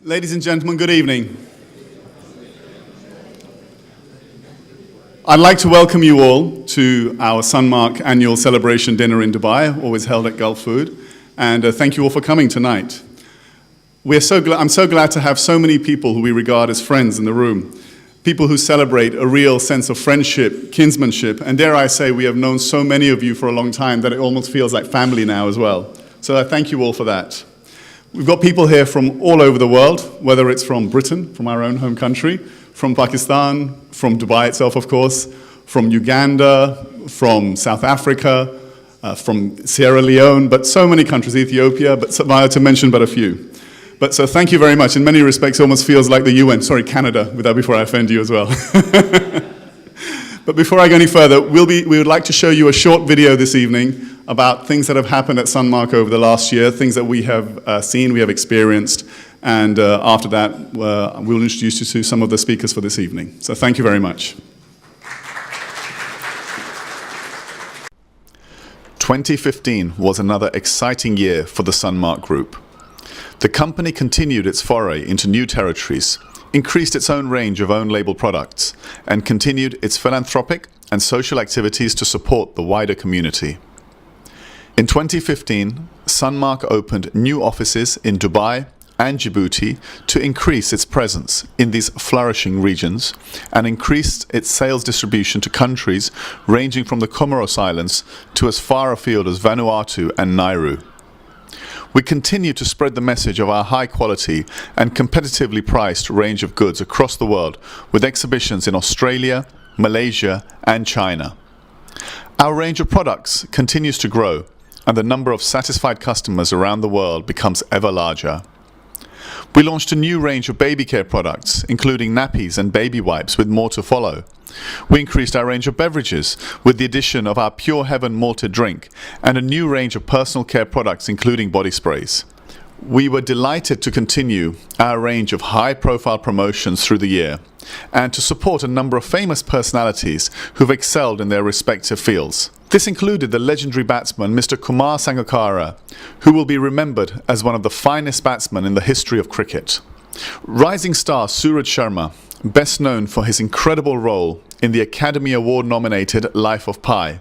Ladies and gentlemen, good evening. I'd like to welcome you all to our Sunmark annual celebration dinner in Dubai, always held at Gulfood, and thank you all for coming tonight. I'm so glad to have so many people who we regard as friends in the room, people who celebrate a real sense of friendship, kinsmanship, and dare I say we have known so many of you for a long time that it almost feels like family now as well. So I thank you all for that. We've got people here from all over the world, whether it's from Britain, from our own home country, from Pakistan, from Dubai itself, of course, from Uganda, from South Africa, from Sierra Leone, but so many countries, Ethiopia, but to mention but a few. But so thank you very much. In many respects, it almost feels like the UN. Sorry, Canada, with that before I offend you as well. But before I go any further, we would like to show you a short video this evening about things that have happened at Sunmark over the last year, things that we have seen, we have experienced, and after that, we'll introduce you to some of the speakers for this evening. So thank you very much. 2015 was another exciting year for the Sunmark Group. The company continued its foray into new territories, increased its own range of own-label products, and continued its philanthropic and social activities to support the wider community. In 2015, Sunmark opened new offices in Dubai and Djibouti to increase its presence in these flourishing regions and increased its sales distribution to countries ranging from the Comoros Islands to as far afield as Vanuatu and Nauru. We continue to spread the message of our high quality and competitively priced range of goods across the world with exhibitions in Australia, Malaysia and China. Our range of products continues to grow and the number of satisfied customers around the world becomes ever larger. We launched a new range of baby care products, including nappies and baby wipes, with more to follow. We increased our range of beverages with the addition of our Pure Heaven malted drink and a new range of personal care products, including body sprays. We were delighted to continue our range of high-profile promotions through the year and to support a number of famous personalities who've excelled in their respective fields. This included the legendary batsman Mr. Kumar Sangakkara, who will be remembered as one of the finest batsmen in the history of cricket. Rising star Suraj Sharma, best known for his incredible role in the Academy Award-nominated Life of Pi.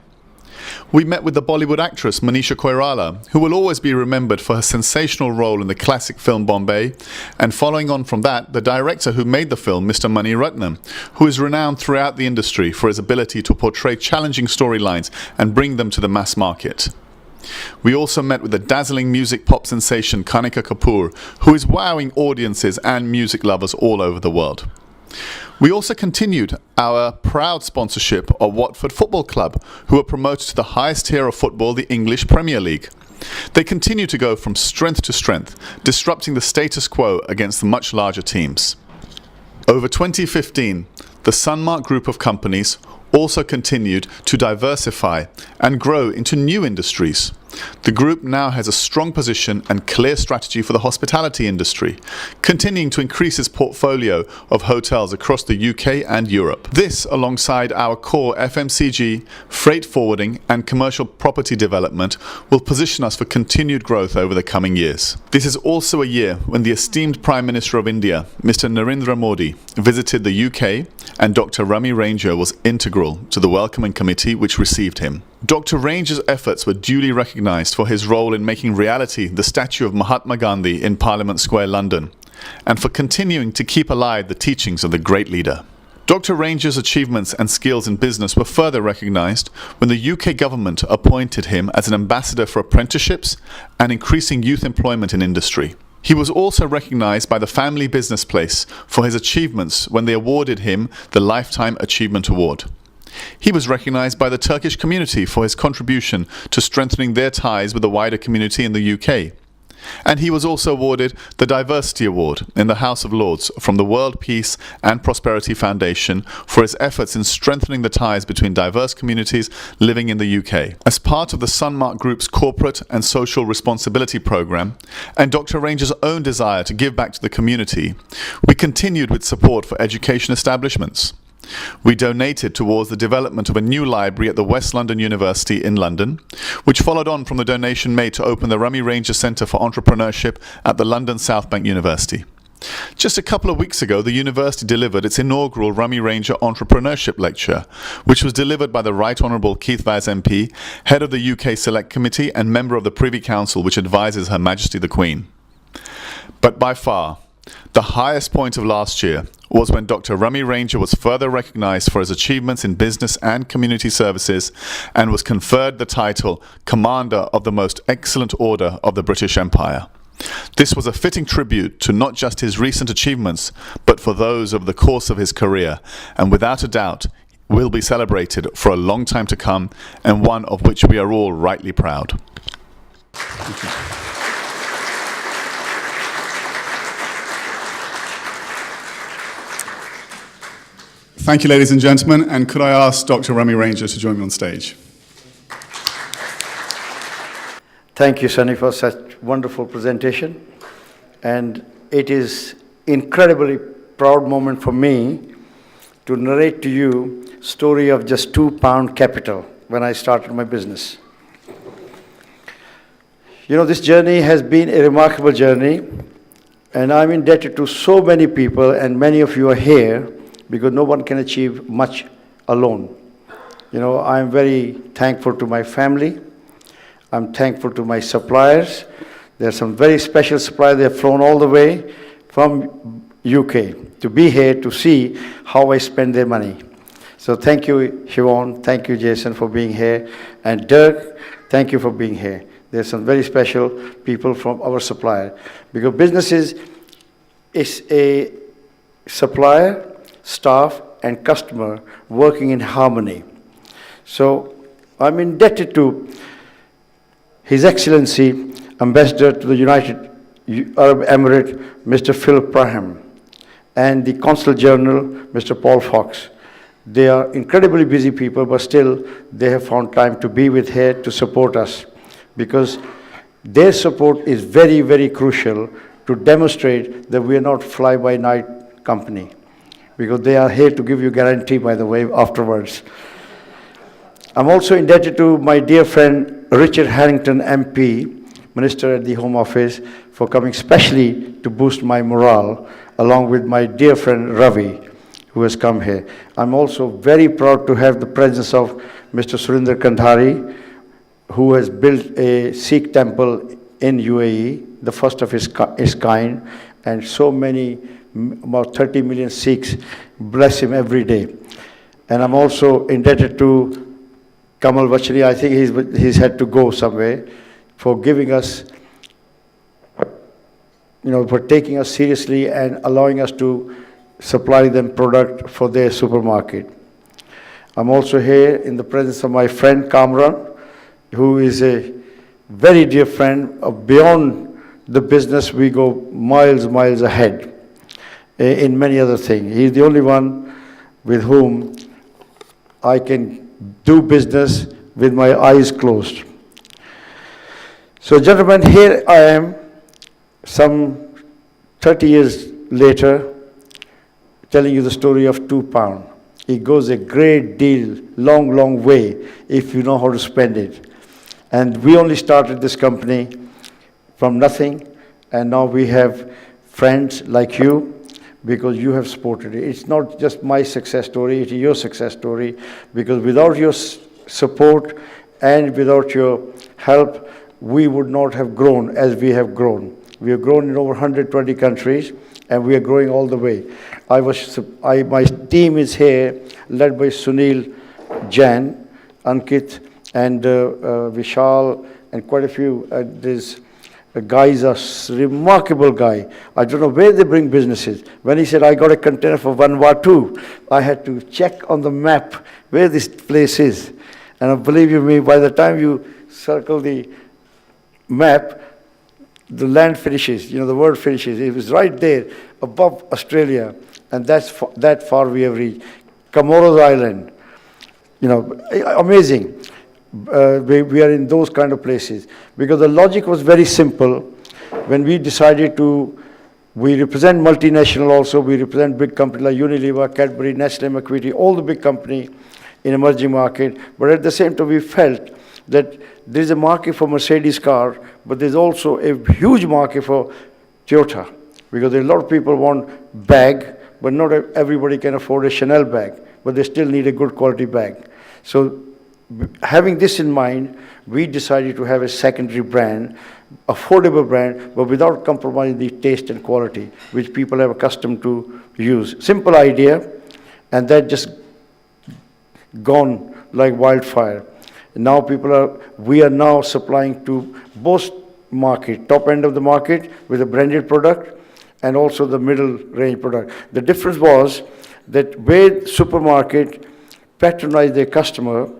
We met with the Bollywood actress Manisha Koirala, who will always be remembered for her sensational role in the classic film Bombay, and following on from that, the director who made the film, Mr. Mani Ratnam, who is renowned throughout the industry for his ability to portray challenging storylines and bring them to the mass market. We also met with the dazzling music pop sensation Kanika Kapoor, who is wowing audiences and music lovers all over the world. We also continued our proud sponsorship of Watford Football Club, who are promoted to the highest tier of football, the English Premier League. They continue to go from strength to strength, disrupting the status quo against the much larger teams. Over 2015, the Sunmark Group of companies also continued to diversify and grow into new industries. The group now has a strong position and clear strategy for the hospitality industry, continuing to increase its portfolio of hotels across the UK and Europe. This, alongside our core FMCG, freight forwarding and commercial property development, will position us for continued growth over the coming years. This is also a year when the esteemed Prime Minister of India, Mr. Narendra Modi, visited the UK, and Dr. Ramy was integral to the welcoming committee which received him. Dr. Ranger's efforts were duly recognised for his role in making reality the statue of Mahatma Gandhi in Parliament Square, London, and for continuing to keep alive the teachings of the great leader. Dr. Ranger's achievements and skills in business were further recognised when the UK government appointed him as an ambassador for apprenticeships and increasing youth employment in industry. He was also recognised by the Family Business Place for his achievements when they awarded him the Lifetime Achievement Award. He was recognised by the Turkish community for his contribution to strengthening their ties with the wider community in the UK. And he was also awarded the Diversity Award in the House of Lords from the World Peace and Prosperity Foundation for his efforts in strengthening the ties between diverse communities living in the UK. As part of the Sunmark Group's corporate and social responsibility programme, and Dr. Ranger's own desire to give back to the community, we continued with support for education establishments. We donated towards the development of a new library at the West London University in London, which followed on from the donation made to open the Ramy Ranger Centre for Entrepreneurship at the London South Bank University. Just a couple of weeks ago, the university delivered its inaugural Ramy Ranger Entrepreneurship Lecture, which was delivered by the Right Honourable Keith Vaz MP, head of the UK Select Committee and member of the Privy Council which advises Her Majesty the Queen. But by far, the highest point of last year was when Dr. Ramy Ranger was further recognised for his achievements in business and community services and was conferred the title Commander of the Most Excellent Order of the British Empire. This was a fitting tribute to not just his recent achievements, but for those over the course of his career, and without a doubt will be celebrated for a long time to come, and one of which we are all rightly proud. Thank you, ladies and gentlemen, and could I ask Dr. Ramy Ranger to join me on stage? Thank you, Sunny, for such wonderful presentation. And it is incredibly proud moment for me to narrate to you story of just £2 capital when I started my business. You know, this journey has been a remarkable journey, and I'm indebted to so many people, and many of you are here because no one can achieve much alone. You know, I'm very thankful to my family. I'm thankful to my suppliers. There are some very special suppliers. They have flown all the way from UK to be here to see how I spend their money. So thank you, Siobhan. Thank you, Jason, for being here. And Dirk, thank you for being here. There's some very special people from our supplier. Because business is a supplier, staff, and customer working in harmony. So I'm indebted to His Excellency, Ambassador to the United Arab Emirates, Mr. Phil Parham, and the Consul General, Mr. Paul Fox. They are incredibly busy people, but still they have found time to be with here to support us, because their support is very, very crucial to demonstrate that we are not fly-by-night company, because they are here to give you guarantee, by the way, afterwards. I'm also indebted to my dear friend Richard Harrington MP, Minister at the Home Office, for coming specially to boost my morale, along with my dear friend Ravi, who has come here. I'm also very proud to have the presence of Mr. Surinder Kandhari, who has built a Sikh temple in UAE, the first of his kind, and so many, about 30 million Sikhs bless him every day. And I'm also indebted to Kamal Vachari. I think he's had to go somewhere, for giving us, you know, for taking us seriously and allowing us to supply them product for their supermarket. I'm also here in the presence of my friend Kamran, who is a very dear friend. Beyond the business, we go miles ahead in many other things. He's the only one with whom I can do business with my eyes closed. So gentlemen, here I am, some 30 years later, telling you the story of £2. It goes a great deal, long way, if you know how to spend it. And we only started this company from nothing, and now we have friends like you, because you have supported it. It's not just my success story, it is your success story, because without your support and without your help, we would not have grown as we have grown. We have grown in over 120 countries, and we are growing all the way. My team is here, led by Sunil Jain, Ankit, and Vishal, and quite a few. There's a guy is a remarkable guy. I don't know where they bring businesses. When he said, I got a container for Vanuatu, I had to check on the map where this place is. And believe you me, by the time you circle the map, the land finishes, you know, the world finishes. It was right there above Australia, and that far we have reached. Comoros Island, you know, amazing. We are in those kind of places, because the logic was very simple. When we decided we represent multinational also, we represent big companies like Unilever, Cadbury, Nestle, McVitie, all the big companies in emerging market, but at the same time we felt that there's a market for Mercedes car, but there's also a huge market for Toyota, because a lot of people want bag, but not everybody can afford a Chanel bag, but they still need a good quality bag. So having this in mind, we decided to have a secondary brand, affordable brand, but without compromising the taste and quality, which people are accustomed to use. Simple idea, and that just gone like wildfire. Now we are now supplying to both market, top end of the market with a branded product, and also the middle range product. The difference was that where supermarket patronize their customer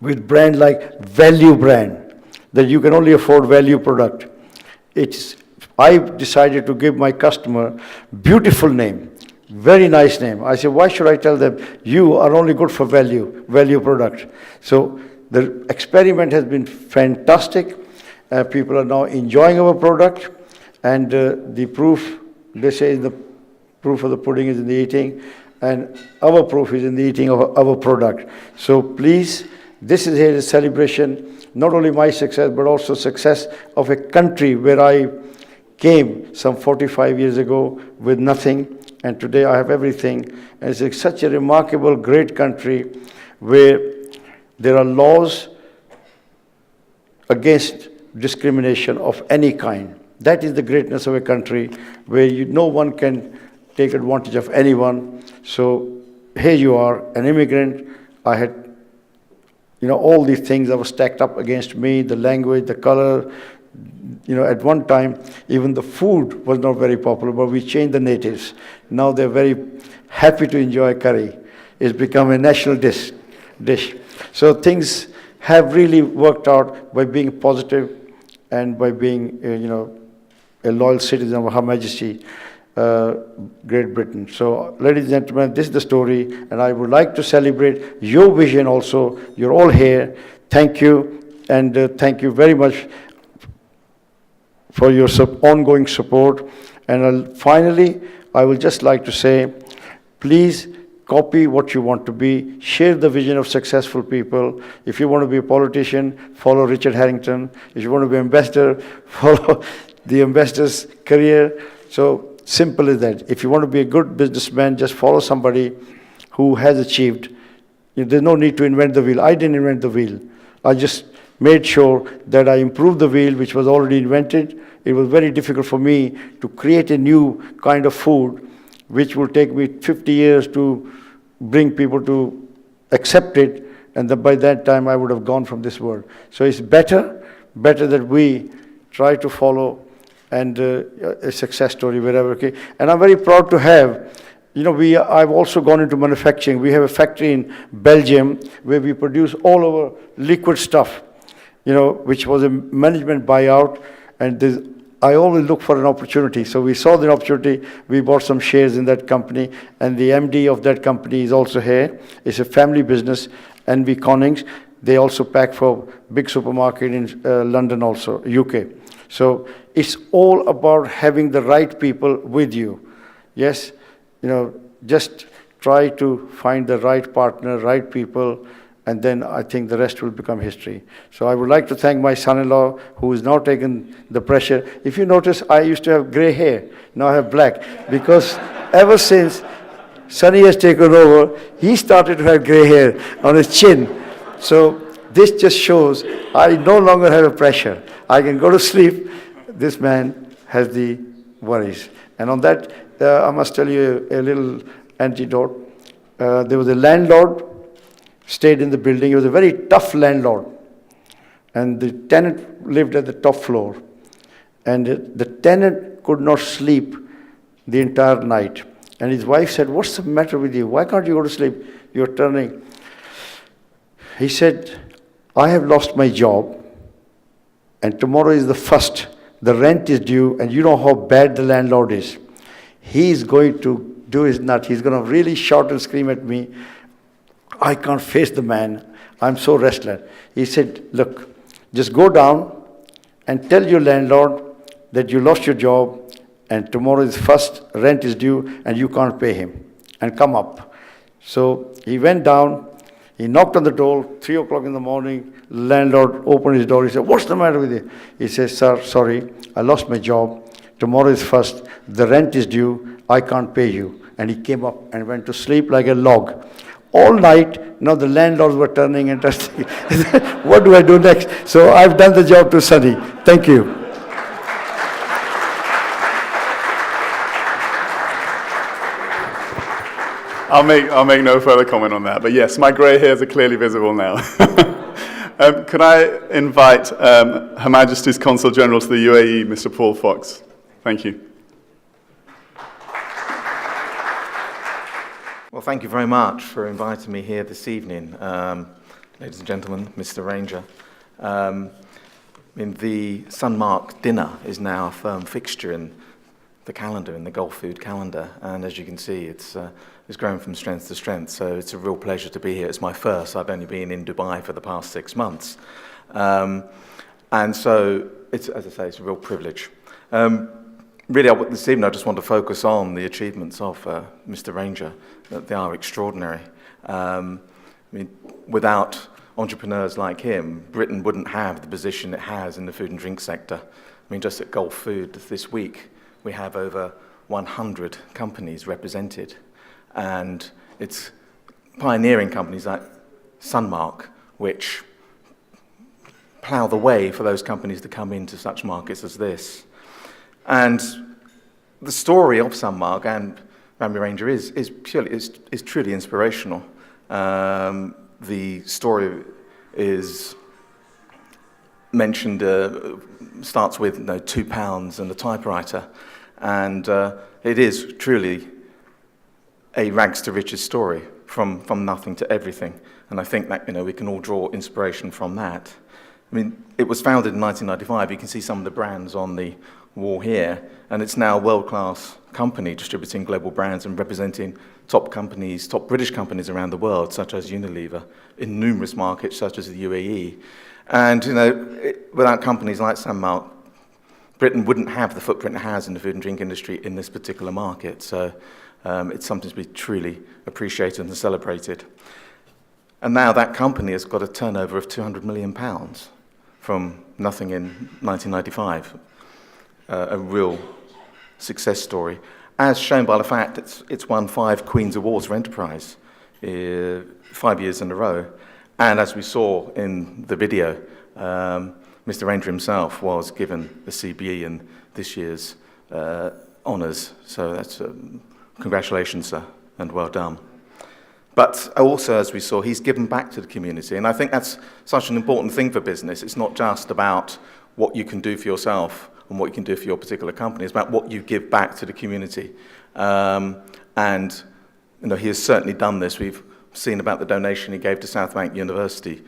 with brand like value brand, that you can only afford value product. I decided to give my customer beautiful name, very nice name. I said, why should I tell them, you are only good for value product? So the experiment has been fantastic. People are now enjoying our product, and the proof, they say the proof of the pudding is in the eating, and our proof is in the eating of our product. So please, this is here a celebration, not only my success, but also success of a country where I came some 45 years ago with nothing, and today I have everything. And it's such a remarkable, great country where there are laws against discrimination of any kind. That is the greatness of a country where no one can take advantage of anyone. So here you are, an immigrant. I had, all these things that were stacked up against me, the language, the color. At one time, even the food was not very popular, but we changed the natives. Now they're very happy to enjoy curry. It's become a national dish. So things have really worked out by being positive and by being, a loyal citizen of Her Majesty, Great Britain. So, ladies and gentlemen, this is the story, and I would like to celebrate your vision also. You're all here. Thank you, and thank you very much for your ongoing support. And finally, I would just like to say, please copy what you want to be, share the vision of successful people. If you want to be a politician, follow Richard Harrington. If you want to be an ambassador, follow the ambassador's career. So simple as that. If you want to be a good businessman, just follow somebody who has achieved. There's no need to invent the wheel. I didn't invent the wheel. I just made sure that I improved the wheel, which was already invented. It was very difficult for me to create a new kind of food, which will take me 50 years to bring people to accept it, and by that time I would have gone from this world. So it's better that we try to follow and a success story wherever. Okay, and I'm very proud to have. I've also gone into manufacturing. We have a factory in Belgium where we produce all our liquid stuff, which was a management buyout, and I always look for an opportunity. So we saw the opportunity. We bought some shares in that company, and the MD of that company is also here. It's a family business, NV Connings. They also pack for big supermarket in London also, UK. So it's all about having the right people with you. Yes, just try to find the right partner, right people, and then I think the rest will become history. So I would like to thank my son-in-law, who is now taking the pressure. If you notice, I used to have gray hair. Now I have black. Because ever since Sonny has taken over, he started to have gray hair on his chin. So this just shows I no longer have a pressure. I can go to sleep. This man has the worries. And on that, I must tell you a little anecdote. There was a landlord, stayed in the building. He was a very tough landlord. And the tenant lived at the top floor. And the tenant could not sleep the entire night. And his wife said, "What's the matter with you? Why can't you go to sleep? You're turning." He said, "I have lost my job. And tomorrow is the 1st. The rent is due, and you know how bad the landlord is. He's going to do his nut. He's going to really shout and scream at me. I can't face the man. I'm so restless." He said, "Look, just go down and tell your landlord that you lost your job, and tomorrow is 1st, rent is due, and you can't pay him, and come up." So he went down. He knocked on the door, 3 o'clock in the morning. Landlord opened his door. He said, "What's the matter with you?" He says, "Sir, sorry, I lost my job. tomorrow is 1st, the rent is due, I can't pay you. And he came up and went to sleep like a log. All night, now the landlords were turning and testing. What do I do next? So I've done the job to Sunny. Thank you. I'll make no further comment on that. But yes, my grey hairs are clearly visible now. Could I invite Her Majesty's Consul General to the UAE, Mr. Paul Fox? Thank you. Well, thank you very much for inviting me here this evening, ladies and gentlemen, Mr. Ranger. The Sunmark dinner is now a firm fixture in the calendar, in the Gulfood calendar, and as you can see, it's grown from strength to strength, so it's a real pleasure to be here. It's my first. I've only been in Dubai for the past 6 months. And so, as I say, it's a real privilege. Really, this evening I just want to focus on the achievements of Mr. Ranger. That they are extraordinary. Without entrepreneurs like him, Britain wouldn't have the position it has in the food and drink sector. Just at Gulfood this week, we have over 100 companies represented. And it's pioneering companies like Sunmark, which plough the way for those companies to come into such markets as this. And the story of Sunmark and Ramy Ranger is truly inspirational. The story is mentioned, starts with £2 and a typewriter, and it is truly a rags to riches story, from nothing to everything. And I think that we can all draw inspiration from that. It was founded in 1995. You can see some of the brands on the wall here, and it's now a world-class company distributing global brands and representing top companies, top British companies around the world, such as Unilever, in numerous markets such as the UAE. And without companies like Sunmark, Britain wouldn't have the footprint it has in the food and drink industry in this particular market. So it's something to be truly appreciated and celebrated. And now that company has got a turnover of £200 million from nothing in 1995. A real success story, as shown by the fact it's won 5 Queen's Awards for Enterprise 5 years in a row. And as we saw in the video, Mr. Ranger himself was given the CBE in this year's honours. So that's congratulations, sir, and well done. But also, as we saw, he's given back to the community. And I think that's such an important thing for business. It's not just about what you can do for yourself and what you can do for your particular company. It's about what you give back to the community. And he has certainly done this. We've seen about the donation he gave to South Bank University.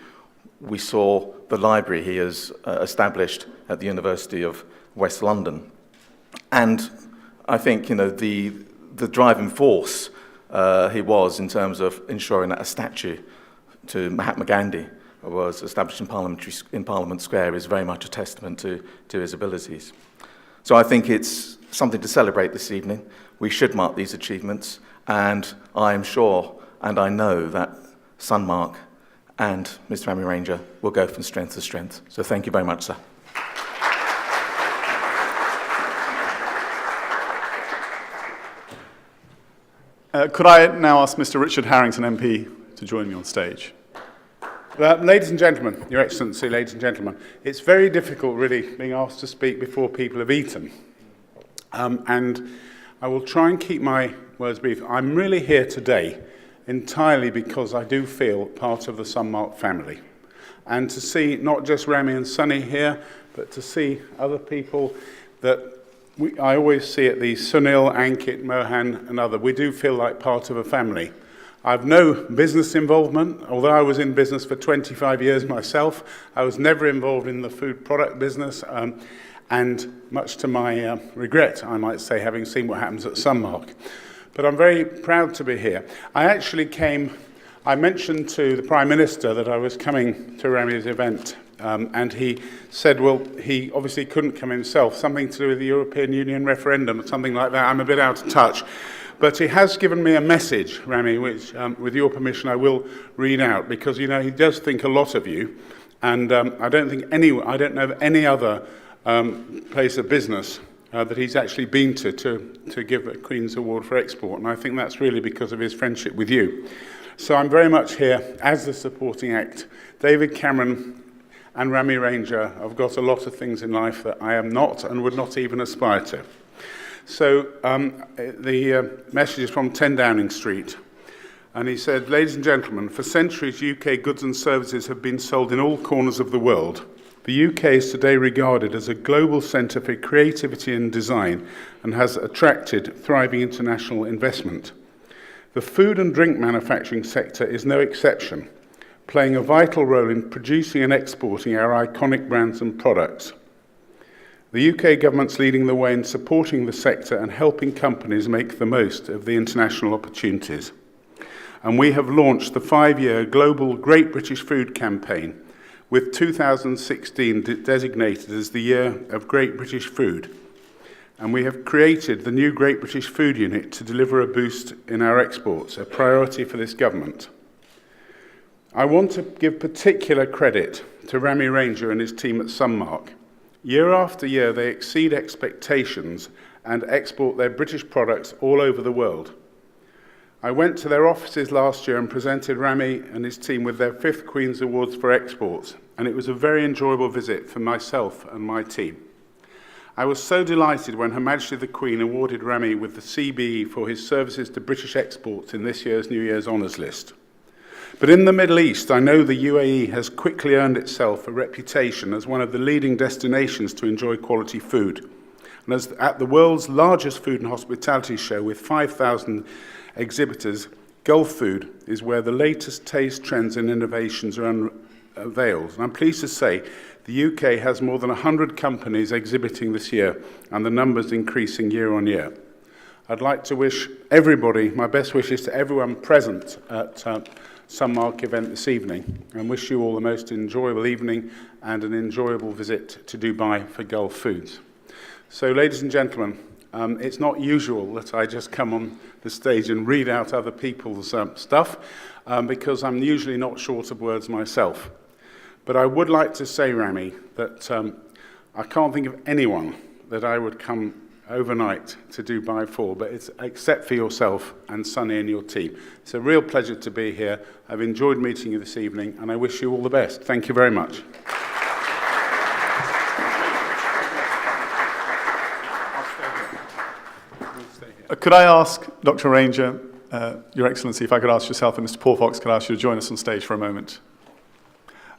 We saw the library he has established at the University of West London. And I think the driving force he was in terms of ensuring that a statue to Mahatma Gandhi was established in Parliament Square is very much a testament to his abilities. So I think it's something to celebrate this evening. We should mark these achievements, and I am sure and I know that Sunmark and Mr. Ramy Ranger will go from strength to strength. So thank you very much, sir. Could I now ask Mr. Richard Harrington, MP, to join me on stage? Ladies and gentlemen, Your Excellency, ladies and gentlemen, it's very difficult, really, being asked to speak before people have eaten. And I will try and keep my words brief. I'm really here today entirely because I do feel part of the Sunmark family. And to see not just Ramy and Sunny here, but to see other people that I always see at these Sunil, Ankit, Mohan, and other, we do feel like part of a family. I've no business involvement, although I was in business for 25 years myself. I was never involved in the food product business, and much to my regret, I might say, having seen what happens at Sunmark. But I'm very proud to be here. I mentioned to the Prime Minister that I was coming to Ramy's event, and he said, well, he obviously couldn't come himself, something to do with the European Union referendum, something like that. I'm a bit out of touch. But he has given me a message, Ramy, which, with your permission, I will read out, because, he does think a lot of you, and I don't know of any other place of business that he's actually been to give a Queen's Award for Export, and I think that's really because of his friendship with you. So I'm very much here as the supporting act. David Cameron and Ramy Ranger have got a lot of things in life that I am not and would not even aspire to. So the message is from 10 Downing Street. And he said, "Ladies and gentlemen, for centuries UK goods and services have been sold in all corners of the world. The UK is today regarded as a global centre for creativity and design and has attracted thriving international investment. The food and drink manufacturing sector is no exception, playing a vital role in producing and exporting our iconic brands and products. The UK government's leading the way in supporting the sector and helping companies make the most of the international opportunities. And we have launched the 5-year global Great British Food campaign, with 2016 designated as the year of Great British Food. And we have created the new Great British Food Unit to deliver a boost in our exports, a priority for this government. I want to give particular credit to Ramy Ranger and his team at Sunmark. Year after year, they exceed expectations and export their British products all over the world. I went to their offices last year and presented Ramy and his team with their 5th Queen's Awards for Exports, and it was a very enjoyable visit for myself and my team. I was so delighted when Her Majesty the Queen awarded Ramy with the CBE for his services to British exports in this year's New Year's Honours List. But in the Middle East, I know the UAE has quickly earned itself a reputation as one of the leading destinations to enjoy quality food. And as at the world's largest food and hospitality show with 5,000 exhibitors, Gulfood is where the latest taste trends and innovations are unveiled. And I'm pleased to say the UK has more than 100 companies exhibiting this year, and the numbers increasing year on year. I'd like to wish everybody, my best wishes to everyone present at Sunmark event this evening, and wish you all the most enjoyable evening and an enjoyable visit to Dubai for Gulf Foods. So, ladies and gentlemen, it's not usual that I just come on the stage and read out other people's stuff, because I'm usually not short of words myself. But I would like to say, Ramy, that I can't think of anyone that I would come overnight to Dubai for, but it's except for yourself and Sonny and your team. It's a real pleasure to be here. I've enjoyed meeting you this evening, and I wish you all the best. Thank you very much. Could I ask Dr. Ranger, Your Excellency, if I could ask yourself and Mr. Porfox, could I ask you to join us on stage for a moment?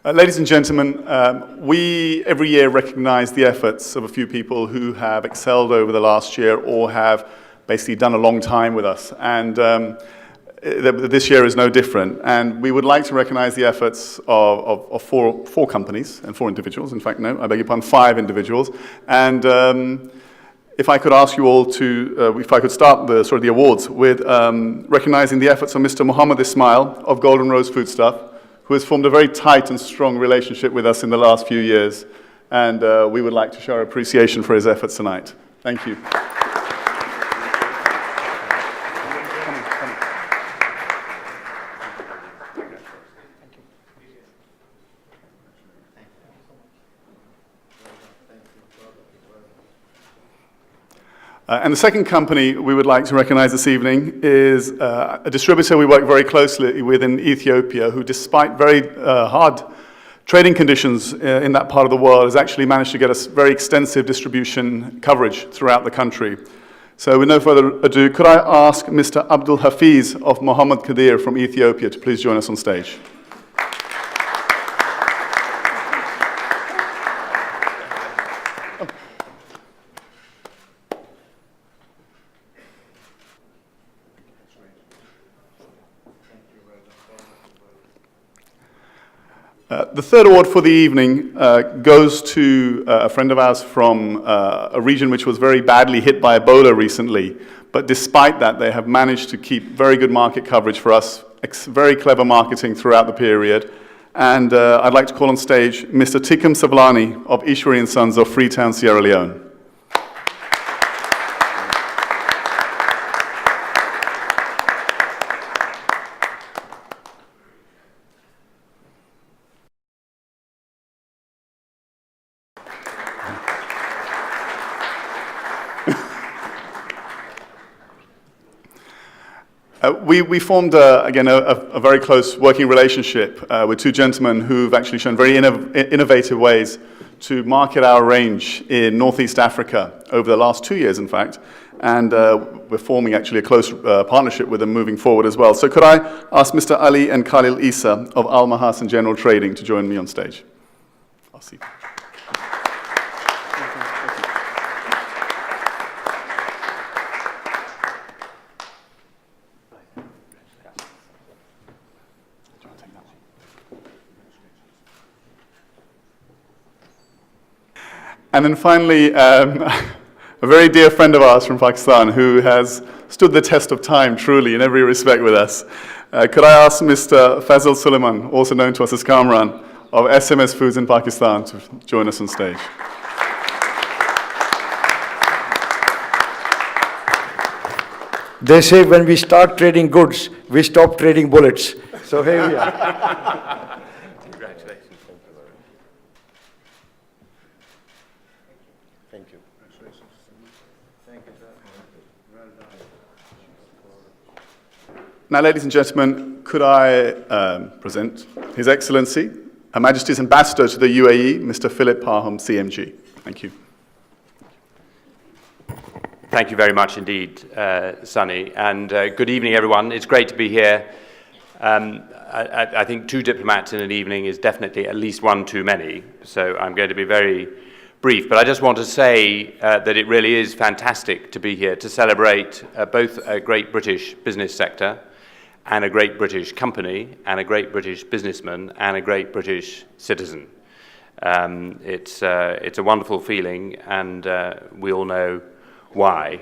Ladies and gentlemen, we every year recognize the efforts of a few people who have excelled over the last year or have basically done a long time with us. And this year is no different. And we would like to recognize the efforts of four companies and 4 individuals. In fact, no, I beg your pardon, 5 individuals. And if I could ask you all to, if I could start the awards with recognizing the efforts of Mr. Mohammed Ismail of Golden Rose Foodstuff, who has formed a very tight and strong relationship with us in the last few years. And we would like to show our appreciation for his efforts tonight. Thank you. And the second company we would like to recognize this evening is a distributor we work very closely with in Ethiopia, who despite very hard trading conditions in that part of the world has actually managed to get us very extensive distribution coverage throughout the country. So with no further ado, could I ask Mr. Abdul Hafiz of Muhammad Kadir from Ethiopia to please join us on stage. The third award for the evening goes to a friend of ours from a region which was very badly hit by Ebola recently. But despite that, they have managed to keep very good market coverage for us, very clever marketing throughout the period. And I'd like to call on stage Mr. Tikam Sablani of Ishwari & Sons of Freetown, Sierra Leone. We formed, again, a very close working relationship with two gentlemen who've actually shown very innovative ways to market our range in Northeast Africa over the last 2 years, in fact. And we're forming actually a close partnership with them moving forward as well. So could I ask Mr. Ali and Khalil Issa of Al Mahasan General Trading to join me on stage? I'll see. And then finally, a very dear friend of ours from Pakistan who has stood the test of time truly in every respect with us. Could I ask Mr. Fazil Suleiman, also known to us as Kamran, of SMS Foods in Pakistan to join us on stage? They say when we start trading goods, we stop trading bullets. So here we are. Congratulations. Thank you. Now, ladies and gentlemen, could I present His Excellency, Her Majesty's Ambassador to the UAE, Mr. Philip Parham, CMG. Thank you. Thank you very much indeed, Sunny, and good evening, everyone. It's great to be here. I think 2 diplomats in an evening is definitely at least 1 too many, so I'm going to be very brief. But I just want to say that it really is fantastic to be here to celebrate both a great British business sector and a great British company and a great British businessman and a great British citizen. It's a wonderful feeling, and we all know why.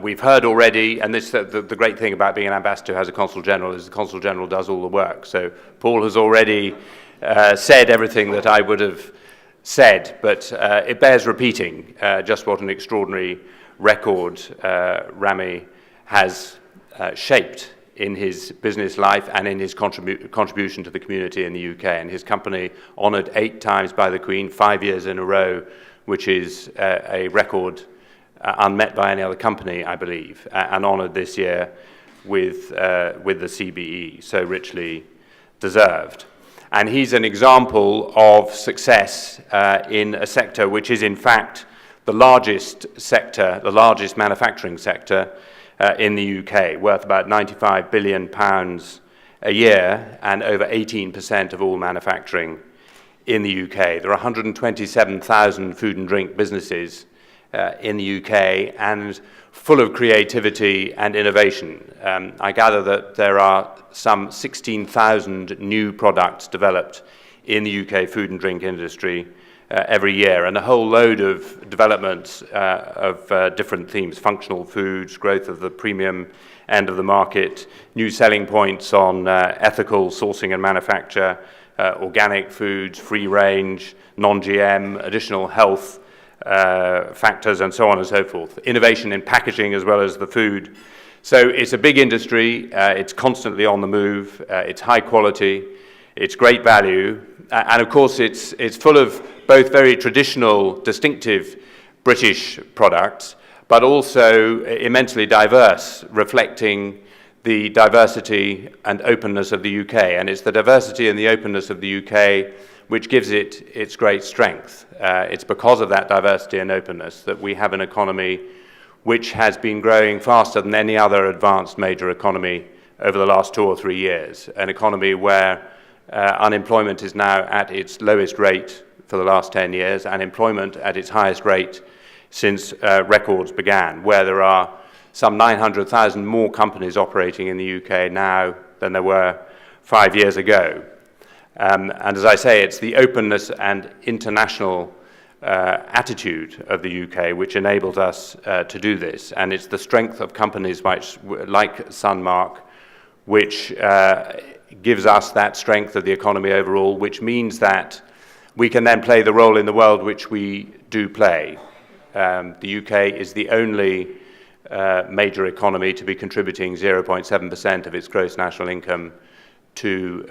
We've heard already, and this the great thing about being an ambassador who has a consul general is the consul general does all the work. So Paul has already said everything that I would have said, but it bears repeating just what an extraordinary record Ramy has shaped in his business life and in his contribution to the community in the UK. And his company honoured 8 times by the Queen, 5 years in a row, which is a record unmet by any other company, I believe, and honoured this year with the CBE, so richly deserved. And he's an example of success in a sector which is in fact the largest sector, the largest manufacturing sector in the UK, worth about £95 billion a year and over 18% of all manufacturing in the UK. There are 127,000 food and drink businesses in the UK and full of creativity and innovation. I gather that there are some 16,000 new products developed in the UK food and drink industry every year, and a whole load of developments of different themes: functional foods, growth of the premium end of the market, new selling points on ethical sourcing and manufacture, organic foods, free range, non-GM, additional health factors, and so on and so forth. Innovation in packaging as well as the food. So it's a big industry, it's constantly on the move, it's high quality, it's great value, and of course it's full of both very traditional, distinctive British products, but also immensely diverse, reflecting the diversity and openness of the UK. And it's the diversity and the openness of the UK which gives it its great strength. It's because of that diversity and openness that we have an economy which has been growing faster than any other advanced major economy over the last 2 or 3 years, an economy where unemployment is now at its lowest rate for the last 10 years, and employment at its highest rate since records began, where there are some 900,000 more companies operating in the UK now than there were 5 years ago. And as I say, it's the openness and international attitude of the UK which enables us to do this. And it's the strength of companies like Sunmark which gives us that strength of the economy overall, which means that we can then play the role in the world which we do play. The UK is the only major economy to be contributing 0.7% of its gross national income to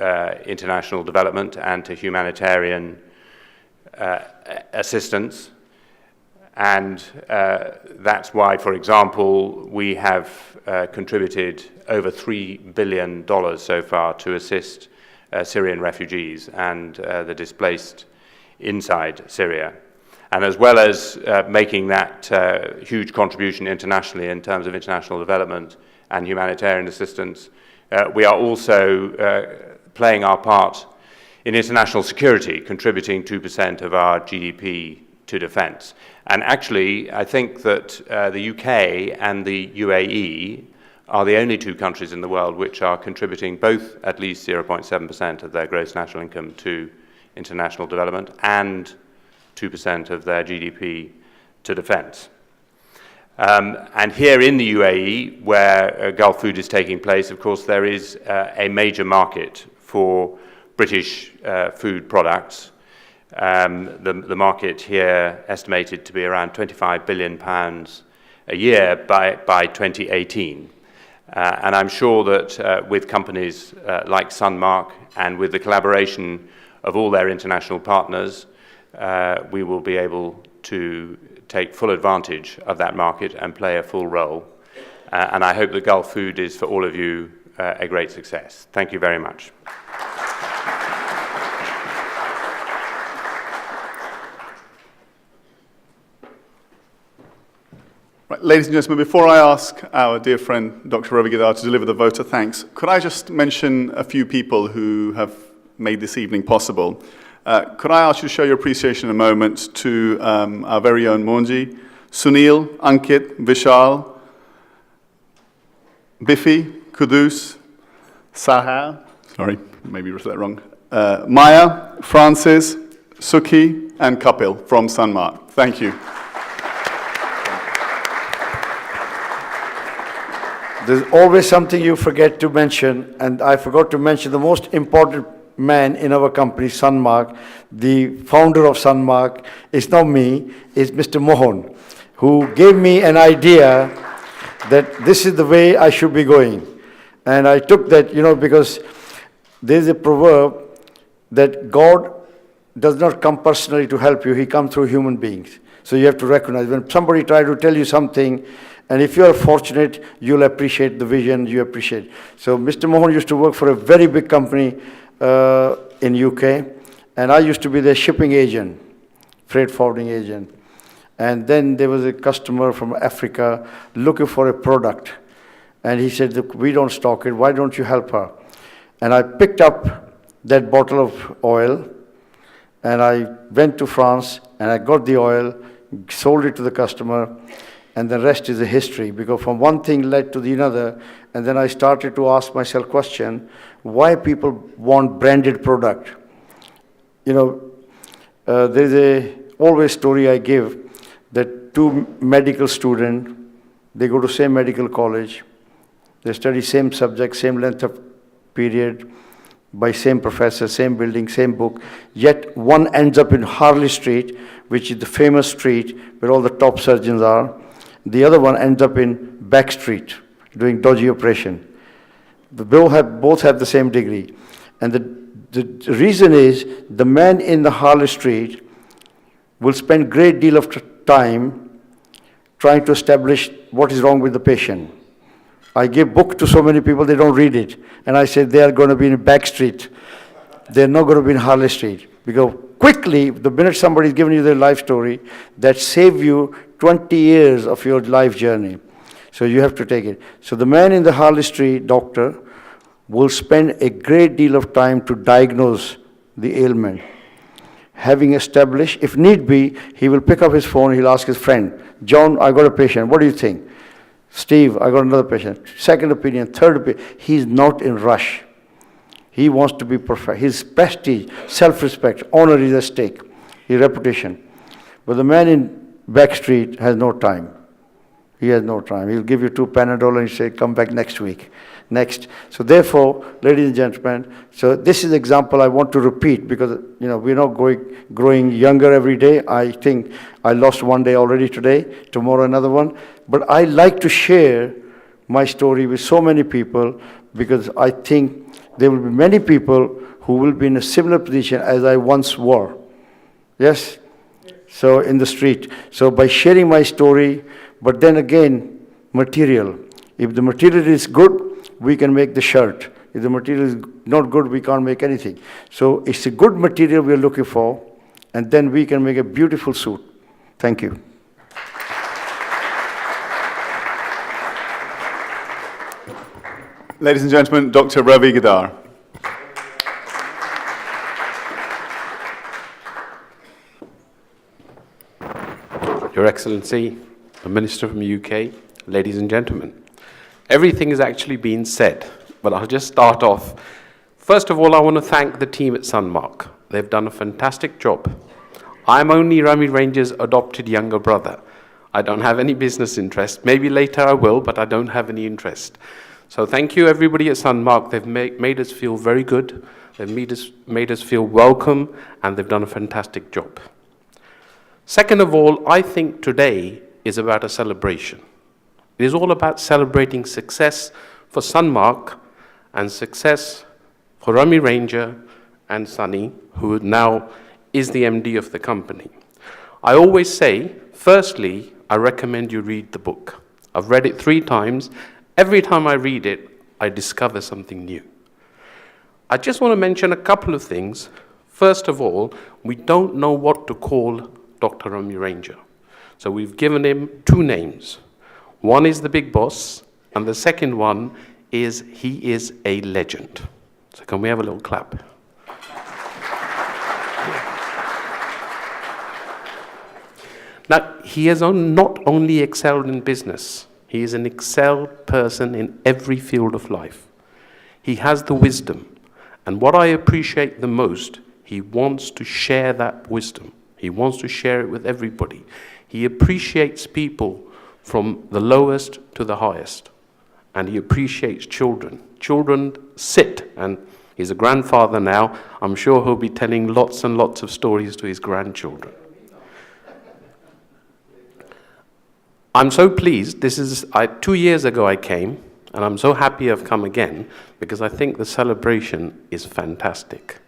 international development and to humanitarian assistance. And that's why, for example, we have contributed over $3 billion so far to assist Syrian refugees and the displaced inside Syria. And as well as making that huge contribution internationally in terms of international development and humanitarian assistance, we are also playing our part in international security, contributing 2% of our GDP to defence. And actually, I think that the UK and the UAE are the only two countries in the world which are contributing both at least 0.7% of their gross national income to international development and 2% of their GDP to defence. And here in the UAE, where Gulfood is taking place, of course, there is a major market for British food products. The market here estimated to be around £25 billion a year by 2018. And I'm sure that with companies like Sunmark and with the collaboration of all their international partners, we will be able to take full advantage of that market and play a full role. And I hope that Gulfood is, for all of you, a great success. Thank you very much. Right, ladies and gentlemen, before I ask our dear friend Dr. Ravi Gadar to deliver the vote of thanks, could I just mention a few people who have made this evening possible? Could I ask you to show your appreciation in a moment to our very own Mounji, Sunil, Ankit, Vishal, Biffy, Kudus, Sahar, sorry, maybe you said that wrong, Maya, Francis, Suki, and Kapil from Sunmark. Thank you. There's always something you forget to mention, and I forgot to mention the most important man in our company, Sunmark. The founder of Sunmark is not me, it's Mr. Mohan, who gave me an idea that this is the way I should be going. And I took that, because there's a proverb that God does not come personally to help you, he comes through human beings. So you have to recognize when somebody tries to tell you something, and if you are fortunate, you'll appreciate the vision, you appreciate. So Mr. Mohan used to work for a very big company in UK, and I used to be their shipping agent, freight forwarding agent. And then there was a customer from Africa looking for a product. And he said, look, we don't stock it, why don't you help her? And I picked up that bottle of oil, and I went to France, and I got the oil, sold it to the customer, and the rest is a history, because from one thing led to the another, and then I started to ask myself question, why people want branded product? There's a always story I give, that two medical students, they go to same medical college, they study same subject, same length of period, by same professor, same building, same book, yet one ends up in Harley Street, which is the famous street where all the top surgeons are. The other one ends up in Back Street, doing dodgy operation. Both have the same degree. And the reason is, the man in the Harley Street will spend great deal of time trying to establish what is wrong with the patient. I give book to so many people, they don't read it. And I say they are going to be in Back Street. They're not going to be in Harley Street. Because quickly, the minute somebody is giving you their life story, that saves you 20 years of your life journey. So you have to take it. So the man in the Harley Street, doctor, will spend a great deal of time to diagnose the ailment. Having established, if need be, he will pick up his phone, he'll ask his friend, John, I got a patient, what do you think? Steve, I got another patient. Second opinion, third opinion. He's not in rush. He wants to be perfect. His prestige, self-respect, honor is at stake, his reputation. But the man in Back Street has no time. He has no time. He'll give you 2 Panadol and say, come back next week. Next. So therefore, ladies and gentlemen, so this is an example I want to repeat because, we're not growing younger every day. I think I lost one day already today, tomorrow another one. But I like to share my story with so many people because I think there will be many people who will be in a similar position as I once were. Yes? so in the street. So by sharing my story, but then again, material. If the material is good, we can make the shirt. If the material is not good, we can't make anything. So it's a good material we're looking for, and then we can make a beautiful suit. Thank you. Ladies and gentlemen, Dr. Ravi Gadar. Your Excellency, the Minister from the UK, ladies and gentlemen. Everything has actually been said, but I'll just start off. First of all, I want to thank the team at Sunmark. They've done a fantastic job. I'm only Ramy Ranger's adopted younger brother. I don't have any business interest. Maybe later I will, but I don't have any interest. So thank you everybody at Sunmark. They've made us feel very good. They've made us feel welcome, and they've done a fantastic job. Second of all, I think today is about a celebration. It is all about celebrating success for Sunmark and success for Ramy Ranger and Sunny, who now is the MD of the company. I always say, firstly, I recommend you read the book. I've read it 3 times. Every time I read it, I discover something new. I just want to mention a couple of things. First of all, we don't know what to call Dr. Ramy Ranger. So we've given him 2 names. One is the big boss, and the second one is he is a legend. So can we have a little clap? Now, he has not only excelled in business, he is an excelled person in every field of life. He has the wisdom, and what I appreciate the most, he wants to share that wisdom. He wants to share it with everybody. He appreciates people from the lowest to the highest, and he appreciates children. Children sit, and he's a grandfather now. I'm sure he'll be telling lots and lots of stories to his grandchildren. I'm so pleased. 2 years ago I came, and I'm so happy I've come again because I think the celebration is fantastic.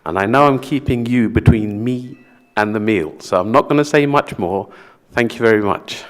And I know I'm keeping you between me and the meal, so I'm not going to say much more. Thank you very much.